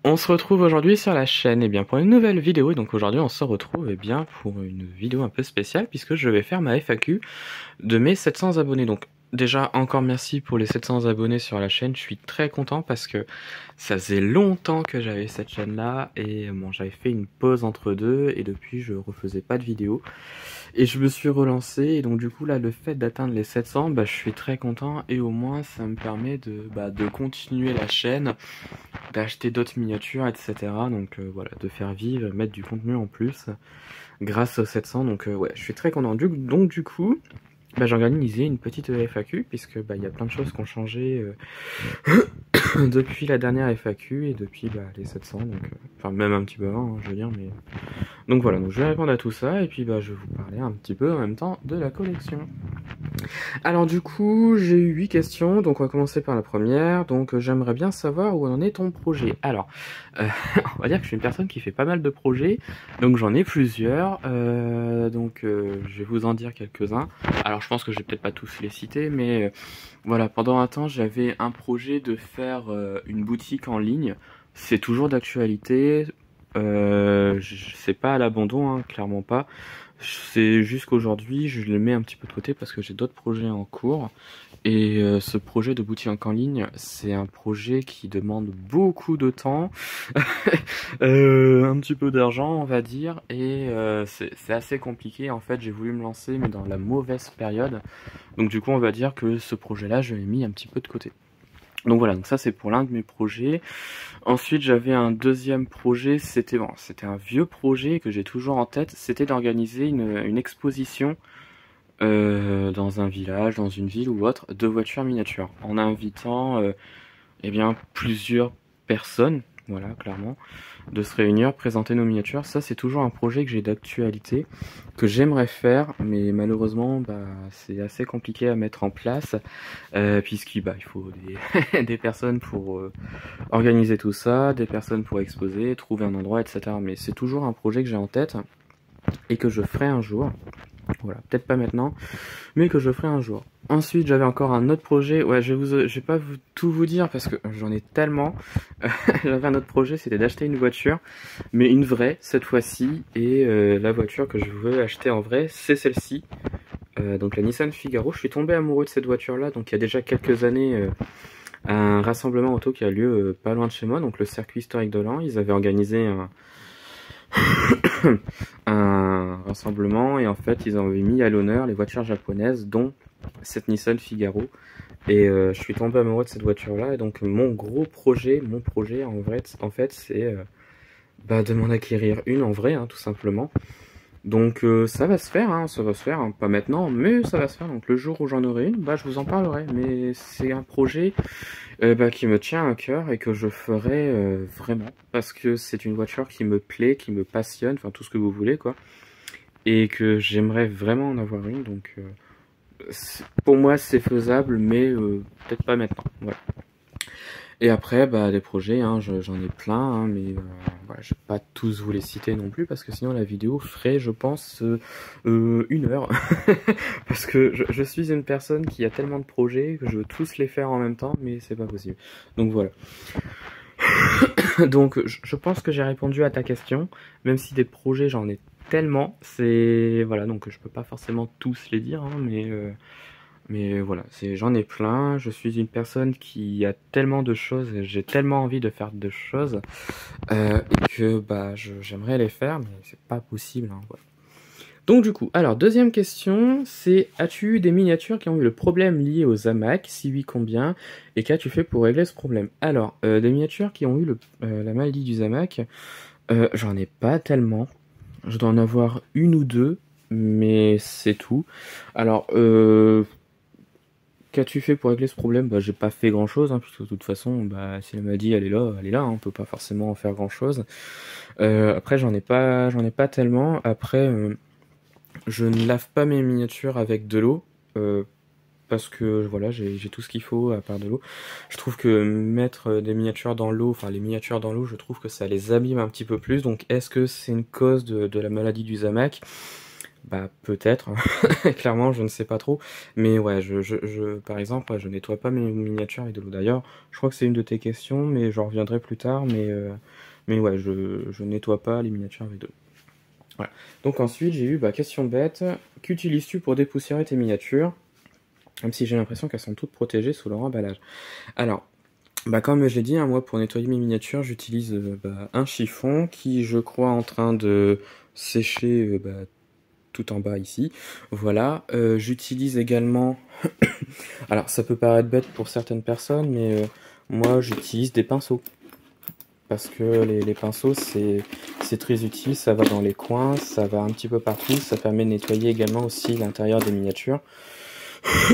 On se retrouve aujourd'hui sur la chaîne pour une nouvelle vidéo. Et donc aujourd'hui on se retrouve pour une vidéo un peu spéciale puisque je vais faire ma FAQ de mes 700 abonnés. Donc déjà encore merci pour les 700 abonnés sur la chaîne. Je suis très content parce que ça faisait longtemps que j'avais cette chaîne là et bon, j'avais fait une pause entre deux et depuis je refaisais pas de vidéos. Et je me suis relancé et donc du coup là le fait d'atteindre les 700, je suis très content et au moins ça me permet de continuer la chaîne, d'acheter d'autres miniatures, etc. Donc voilà, de faire vivre, mettre du contenu en plus grâce aux 700. Donc ouais, je suis très content. Donc du coup, j'ai organisé une petite FAQ puisque il y a plein de choses qui ont changé depuis la dernière FAQ et depuis les 700. Donc enfin même un petit peu avant, hein, je veux dire, mais donc voilà. Donc je vais répondre à tout ça et puis je vais vous parler un petit peu en même temps de la collection. Alors du coup, j'ai eu 8 questions, donc on va commencer par la première. Donc j'aimerais bien savoir où en est ton projet. Alors, on va dire que je suis une personne qui fait pas mal de projets, donc j'en ai plusieurs. Je vais vous en dire quelques-uns. Alors je pense que je vais peut-être pas tous les citer, mais voilà, pendant un temps j'avais un projet de faire une boutique en ligne. C'est toujours d'actualité. C'est pas à l'abandon, hein, clairement pas. C'est juste qu'aujourd'hui, je le mets un petit peu de côté parce que j'ai d'autres projets en cours. Et ce projet de boutique en ligne, c'est un projet qui demande beaucoup de temps, un petit peu d'argent, on va dire, et c'est assez compliqué. En fait, j'ai voulu me lancer, mais dans la mauvaise période. Donc du coup, on va dire que ce projet-là, je l'ai mis un petit peu de côté. Donc voilà, donc ça c'est pour l'un de mes projets. Ensuite j'avais un deuxième projet, c'était un vieux projet que j'ai toujours en tête, c'était d'organiser une exposition dans un village, dans une ville ou autre, de voitures miniatures, en invitant plusieurs personnes, voilà, clairement, de se réunir, présenter nos miniatures. Ça c'est toujours un projet que j'ai d'actualité, que j'aimerais faire, mais malheureusement c'est assez compliqué à mettre en place, puisqu'il faut des personnes pour organiser tout ça, des personnes pour exposer, trouver un endroit, etc. Mais c'est toujours un projet que j'ai en tête et que je ferai un jour. Voilà, peut-être pas maintenant, mais que je ferai un jour. Ensuite, j'avais encore un autre projet. Ouais, je vais pas tout vous dire parce que j'en ai tellement. J'avais un autre projet, c'était d'acheter une voiture, mais une vraie cette fois-ci. Et la voiture que je veux acheter en vrai, c'est celle-ci. Donc la Nissan Figaro. Je suis tombé amoureux de cette voiture-là. Donc il y a déjà quelques années, un rassemblement auto qui a lieu pas loin de chez moi, donc le circuit historique de Lens. Ils avaient organisé un rassemblement et en fait ils avaient mis à l'honneur les voitures japonaises, dont cette Nissan Figaro. Et je suis tombé amoureux de cette voiture-là. Et donc mon projet en fait, c'est de m'en acquérir une en vrai, hein, tout simplement. Donc ça va se faire, hein, pas maintenant, mais ça va se faire. Donc le jour où j'en aurai une, je vous en parlerai. Mais c'est un projet qui me tient à cœur et que je ferai vraiment. Parce que c'est une voiture qui me plaît, qui me passionne, enfin tout ce que vous voulez quoi. Et que j'aimerais vraiment en avoir une. Donc pour moi c'est faisable, mais peut-être pas maintenant. Voilà. Et après, des projets, hein, j'en ai plein, hein, mais voilà, je vais pas tous vous les citer non plus, parce que sinon la vidéo ferait, je pense, 1 heure. Parce que je suis une personne qui a tellement de projets que je veux tous les faire en même temps, mais c'est pas possible. Donc voilà. Donc je pense que j'ai répondu à ta question, même si des projets j'en ai tellement, c'est voilà, donc je peux pas forcément tous les dire, hein, mais voilà, j'en ai plein. Je suis une personne qui a tellement de choses, j'ai tellement envie de faire de choses et que j'aimerais les faire, mais c'est pas possible, hein, voilà. Donc du coup, alors deuxième question, c'est as-tu eu des miniatures qui ont eu le problème lié aux hamacs? Si oui, combien? Et qu'as-tu fait pour régler ce problème? Alors, des miniatures qui ont eu la maladie du hamac, j'en ai pas tellement. Je dois en avoir une ou deux, mais c'est tout. Alors, qu'as-tu fait pour régler ce problème? J'ai pas fait grand chose, hein, puisque de toute façon, si elle m'a dit elle est là, hein, on peut pas forcément en faire grand chose. Après, j'en ai pas tellement. Après, je ne lave pas mes miniatures avec de l'eau, parce que voilà, j'ai tout ce qu'il faut à part de l'eau. Je trouve que mettre des miniatures dans l'eau, enfin les miniatures dans l'eau, je trouve que ça les abîme un petit peu plus. Donc, est-ce que c'est une cause de la maladie du hamac? Bah peut-être, clairement je ne sais pas trop, mais ouais, par exemple, ouais, je nettoie pas mes miniatures avec de l'eau. D'ailleurs, je crois que c'est une de tes questions, mais j'en reviendrai plus tard, mais ouais, je nettoie pas les miniatures avec de l'eau. Voilà. Donc ensuite, j'ai eu, bah, question bête, qu'utilises-tu pour dépoussiérer tes miniatures, même si j'ai l'impression qu'elles sont toutes protégées sous leur emballage. Alors, bah comme je l'ai dit, hein, moi pour nettoyer mes miniatures, j'utilise bah, un chiffon qui, je crois, est en train de sécher bah, tout en bas ici. Voilà, j'utilise également, alors ça peut paraître bête pour certaines personnes, mais moi j'utilise des pinceaux. Parce que les pinceaux, c'est très utile, ça va dans les coins, ça va un petit peu partout, ça permet de nettoyer également aussi l'intérieur des miniatures.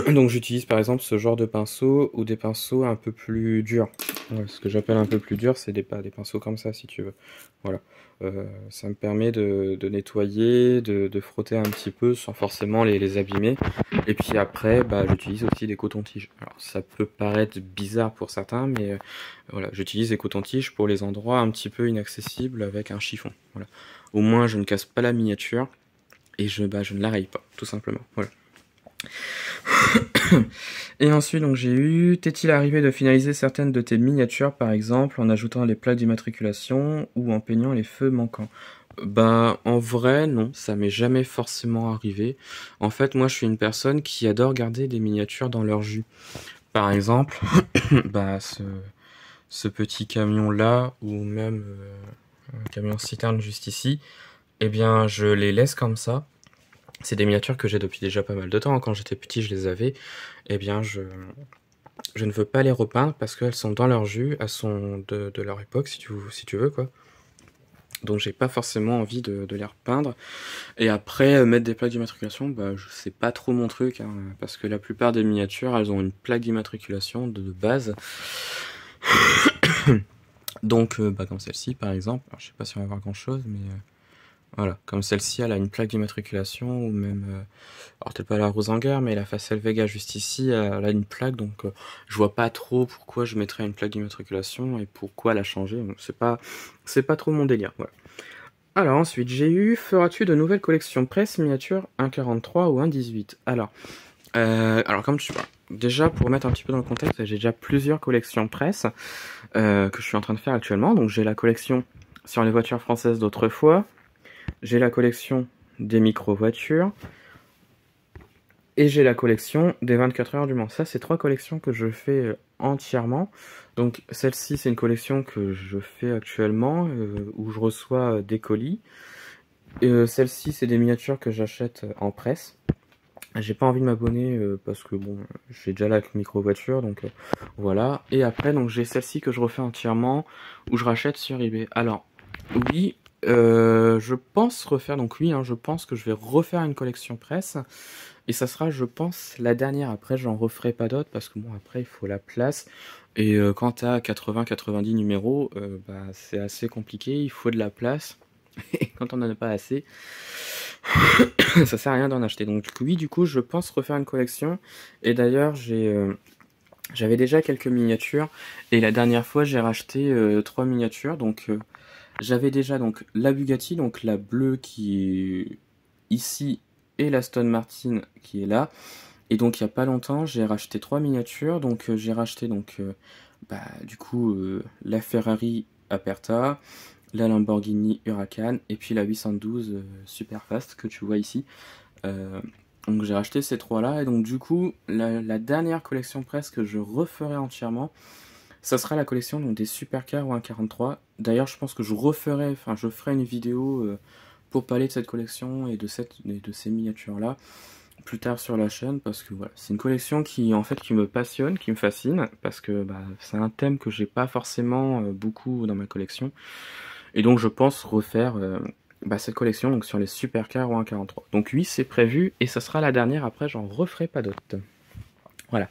Donc j'utilise par exemple ce genre de pinceau ou des pinceaux un peu plus durs. Ouais, ce que j'appelle un peu plus dur, c'est des pinceaux comme ça si tu veux. Voilà. Ça me permet de nettoyer, de frotter un petit peu sans forcément les abîmer. Et puis après, bah, j'utilise aussi des cotons-tiges. Alors ça peut paraître bizarre pour certains, mais voilà, j'utilise des cotons-tiges pour les endroits un petit peu inaccessibles avec un chiffon. Voilà. Au moins je ne casse pas la miniature et je ne la raye pas, tout simplement. Voilà. Et ensuite, donc j'ai eu, t'est-il arrivé de finaliser certaines de tes miniatures, par exemple, en ajoutant les plaques d'immatriculation ou en peignant les feux manquants? Bah, en vrai, non, ça m'est jamais forcément arrivé. En fait, moi, je suis une personne qui adore garder des miniatures dans leur jus. Par exemple, bah, ce petit camion-là, ou même un camion citerne juste ici, eh bien, je les laisse comme ça. C'est des miniatures que j'ai depuis déjà pas mal de temps. Quand j'étais petit, je les avais. Eh bien, je ne veux pas les repeindre parce qu'elles sont dans leur jus, elles sont de leur époque, si tu veux, quoi. Donc, j'ai pas forcément envie de les repeindre. Et après, mettre des plaques d'immatriculation, bah, c'est pas trop mon truc, hein, parce que la plupart des miniatures, elles ont une plaque d'immatriculation de base. Donc, bah, comme celle-ci, par exemple. Alors, je sais pas si on va voir grand-chose, mais voilà, comme celle-ci, elle a une plaque d'immatriculation, ou même, alors peut-être pas la Rosanger, mais la Facel Vega juste ici, elle a une plaque, donc je vois pas trop pourquoi je mettrais une plaque d'immatriculation et pourquoi la changer. Donc, c'est pas trop mon délire. Voilà. Alors ensuite, j'ai eu, feras-tu de nouvelles collections presse miniature 1.43 ou 1.18? Alors comme tu vois, déjà pour mettre un petit peu dans le contexte, j'ai déjà plusieurs collections presse que je suis en train de faire actuellement. Donc j'ai la collection sur les voitures françaises d'autrefois. J'ai la collection des micro-voitures. Et j'ai la collection des 24 heures du Mans. Ça, c'est 3 collections que je fais entièrement. Donc celle-ci, c'est une collection que je fais actuellement, où je reçois des colis. Celle-ci, c'est des miniatures que j'achète en presse. J'ai pas envie de m'abonner parce que bon, j'ai déjà la micro-voiture, donc voilà. Et après, donc j'ai celle-ci que je refais entièrement, où je rachète sur eBay. Alors, oui, je pense refaire, donc oui, hein, je pense que je vais refaire une collection presse. Et ça sera, je pense, la dernière. Après, j'en referai pas d'autres parce que bon, après, il faut la place. Et quand t'as 80-90 numéros, bah, c'est assez compliqué. Il faut de la place. Et quand on en a pas assez, ça sert à rien d'en acheter. Donc oui, du coup, je pense refaire une collection. Et d'ailleurs, j'avais déjà quelques miniatures. Et la dernière fois, j'ai racheté 3 miniatures. Donc j'avais déjà donc la Bugatti, donc la bleue qui est ici, et la Aston Martin qui est là. Et donc il y a pas longtemps, j'ai racheté 3 miniatures. Donc j'ai racheté donc bah, du coup la Ferrari Aperta, la Lamborghini Huracan et puis la 812 Superfast que tu vois ici. Euh, donc j'ai racheté ces 3 là et donc du coup la dernière collection presse que je referai entièrement, ça sera la collection donc des supercars ou 1.43. D'ailleurs je pense que je ferai une vidéo pour parler de cette collection et de ces miniatures là plus tard sur la chaîne parce que voilà, c'est une collection qui en fait qui me passionne, qui me fascine parce que bah, c'est un thème que j'ai pas forcément beaucoup dans ma collection et donc je pense refaire bah, cette collection donc sur les supercars ou 1.43. Donc oui, c'est prévu et ça sera la dernière, après j'en referai pas d'autres. Voilà.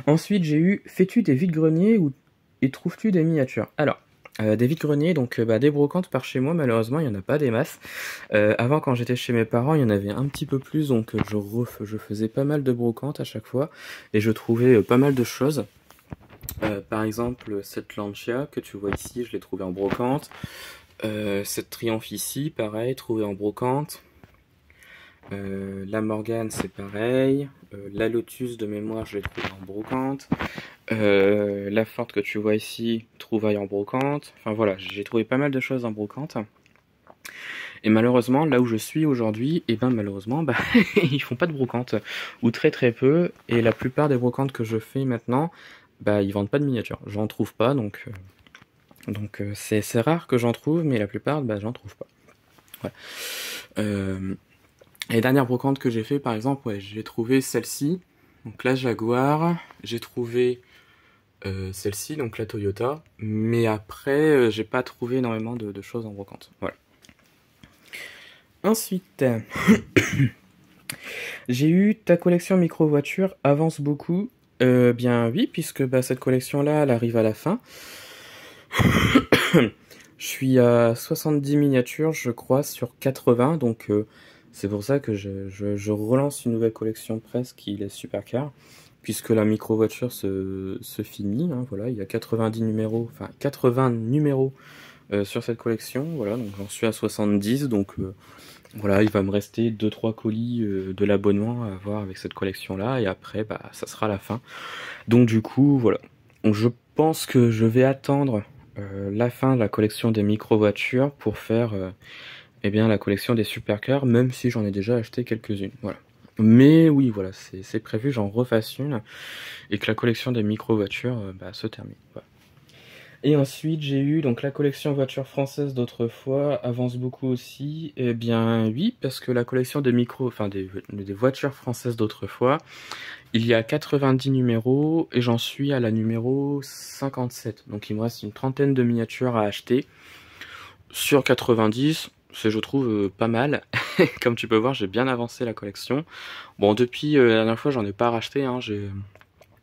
Ensuite, j'ai eu, fais-tu des vides-greniers et trouves-tu des miniatures? Alors, des vides-greniers, donc bah, des brocantes par chez moi, malheureusement, il n'y en a pas des masses. Avant, quand j'étais chez mes parents, il y en avait un petit peu plus, donc je faisais pas mal de brocantes à chaque fois, et je trouvais pas mal de choses. Par exemple, cette Lancia que tu vois ici, je l'ai trouvée en brocante. Cette Triomphe ici, pareil, trouvée en brocante. La Morgane, c'est pareil. La Lotus, de mémoire, je l'ai trouvée en brocante. La Ford que tu vois ici, trouvaille en brocante. Enfin voilà, j'ai trouvé pas mal de choses en brocante. Et malheureusement, là où je suis aujourd'hui, et ben malheureusement, bah, ils font pas de brocante, ou très très peu. Et la plupart des brocantes que je fais maintenant, bah ils vendent pas de miniatures. J'en trouve pas, donc c'est rare que j'en trouve, mais la plupart, bah j'en trouve pas. Ouais. Les dernières brocantes que j'ai fait, par exemple, ouais, j'ai trouvé celle-ci, donc la Jaguar. J'ai trouvé celle-ci, donc la Toyota. Mais après, j'ai pas trouvé énormément de choses en brocante. Voilà. Ensuite, j'ai eu ta collection micro-voitures avance beaucoup. Bien oui, puisque bah, cette collection-là, elle arrive à la fin. Je suis à 70 miniatures, je crois, sur 80, donc c'est pour ça que je relance une nouvelle collection presse qui est super car, puisque la micro-voiture se finit, hein, voilà, il y a 90 numéros, enfin 80 numéros sur cette collection, voilà, donc j'en suis à 70, donc voilà, il va me rester 2-3 colis de l'abonnement à avoir avec cette collection-là, et après, bah, ça sera la fin. Donc du coup, voilà. Donc, je pense que je vais attendre la fin de la collection des micro-voitures pour faire eh bien, la collection des supercars, même si j'en ai déjà acheté quelques-unes. Voilà. Mais oui, voilà, c'est prévu que j'en refasse une et que la collection des micro-voitures bah, se termine. Voilà. Et ensuite, j'ai eu donc la collection voitures françaises d'autrefois, avance beaucoup aussi. Eh bien oui, parce que la collection des des voitures françaises d'autrefois, il y a 90 numéros et j'en suis à la numéro 57. Donc il me reste une trentaine de miniatures à acheter. Sur 90, c'est je trouve pas mal. Comme tu peux voir, j'ai bien avancé la collection. Bon, depuis la dernière fois, j'en ai pas racheté, hein.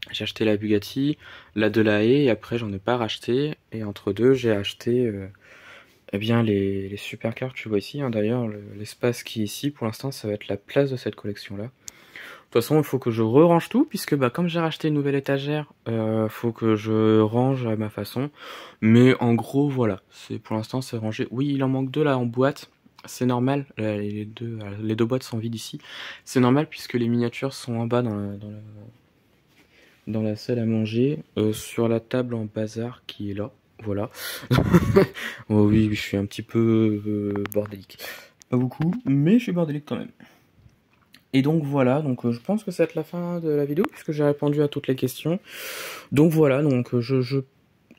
J'ai acheté la Bugatti, la Delahaye, et après j'en ai pas racheté. Et entre deux, j'ai acheté eh bien les supercars que tu vois ici, hein. D'ailleurs, l'espace qui est ici, pour l'instant, ça va être la place de cette collection-là. De toute façon, il faut que je re-range tout, puisque bah, comme j'ai racheté une nouvelle étagère, faut que je range à ma façon. Mais en gros, voilà, pour l'instant c'est rangé. Oui, il en manque deux là en boîte, c'est normal, les deux boîtes sont vides ici. C'est normal puisque les miniatures sont en bas dans la salle à manger, sur la table en bazar qui est là, voilà. Oh oui, je suis un petit peu bordélique. Pas beaucoup, mais je suis bordélique quand même. Et donc voilà, donc je pense que ça va être la fin de la vidéo puisque j'ai répondu à toutes les questions. Donc voilà, donc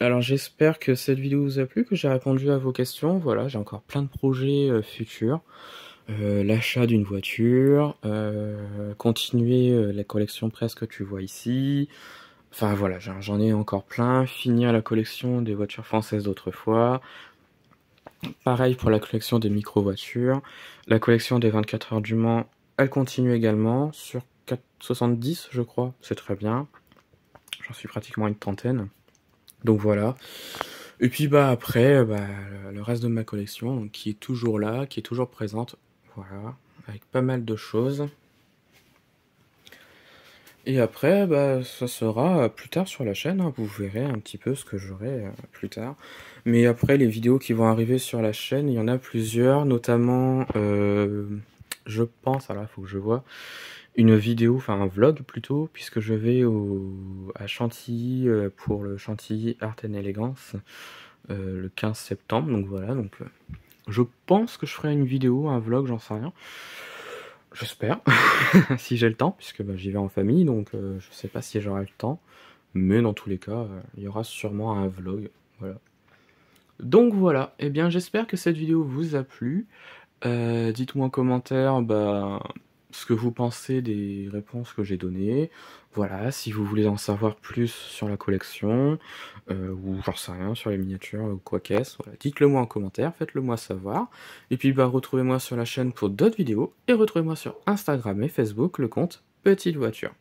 alors j'espère que cette vidéo vous a plu, que j'ai répondu à vos questions. Voilà, j'ai encore plein de projets futurs. L'achat d'une voiture, continuer la collection presse que tu vois ici. Enfin voilà, j'en ai encore plein. Finir la collection des voitures françaises d'autrefois. Pareil pour la collection des micro-voitures. La collection des 24 heures du Mans, elle continue également sur 70 je crois, c'est très bien. J'en suis pratiquement à une trentaine. Donc voilà. Et puis bah après, bah, le reste de ma collection, donc, qui est toujours là, qui est toujours présente. Voilà, avec pas mal de choses. Et après, bah, ça sera plus tard sur la chaîne, hein, vous verrez un petit peu ce que j'aurai plus tard. Mais après, les vidéos qui vont arriver sur la chaîne, il y en a plusieurs, notamment, je pense, alors il faut que je vois, une vidéo, enfin un vlog plutôt, puisque je vais à Chantilly pour le Chantilly Art and Elegance le 15 septembre, donc voilà, donc je pense que je ferai une vidéo, un vlog, j'en sais rien. J'espère, si j'ai le temps, puisque bah, j'y vais en famille, donc je sais pas si j'aurai le temps, mais dans tous les cas, il y aura sûrement un vlog, voilà. Donc voilà, et bien j'espère que cette vidéo vous a plu. Dites-moi en commentaire bah, ce que vous pensez des réponses que j'ai données. Voilà, si vous voulez en savoir plus sur la collection, ou j'en sais rien, sur les miniatures, ou quoi qu'est-ce, voilà, dites-le moi en commentaire, faites-le moi savoir. Et puis bah, retrouvez-moi sur la chaîne pour d'autres vidéos, et retrouvez-moi sur Instagram et Facebook, le compte Petite Voiture.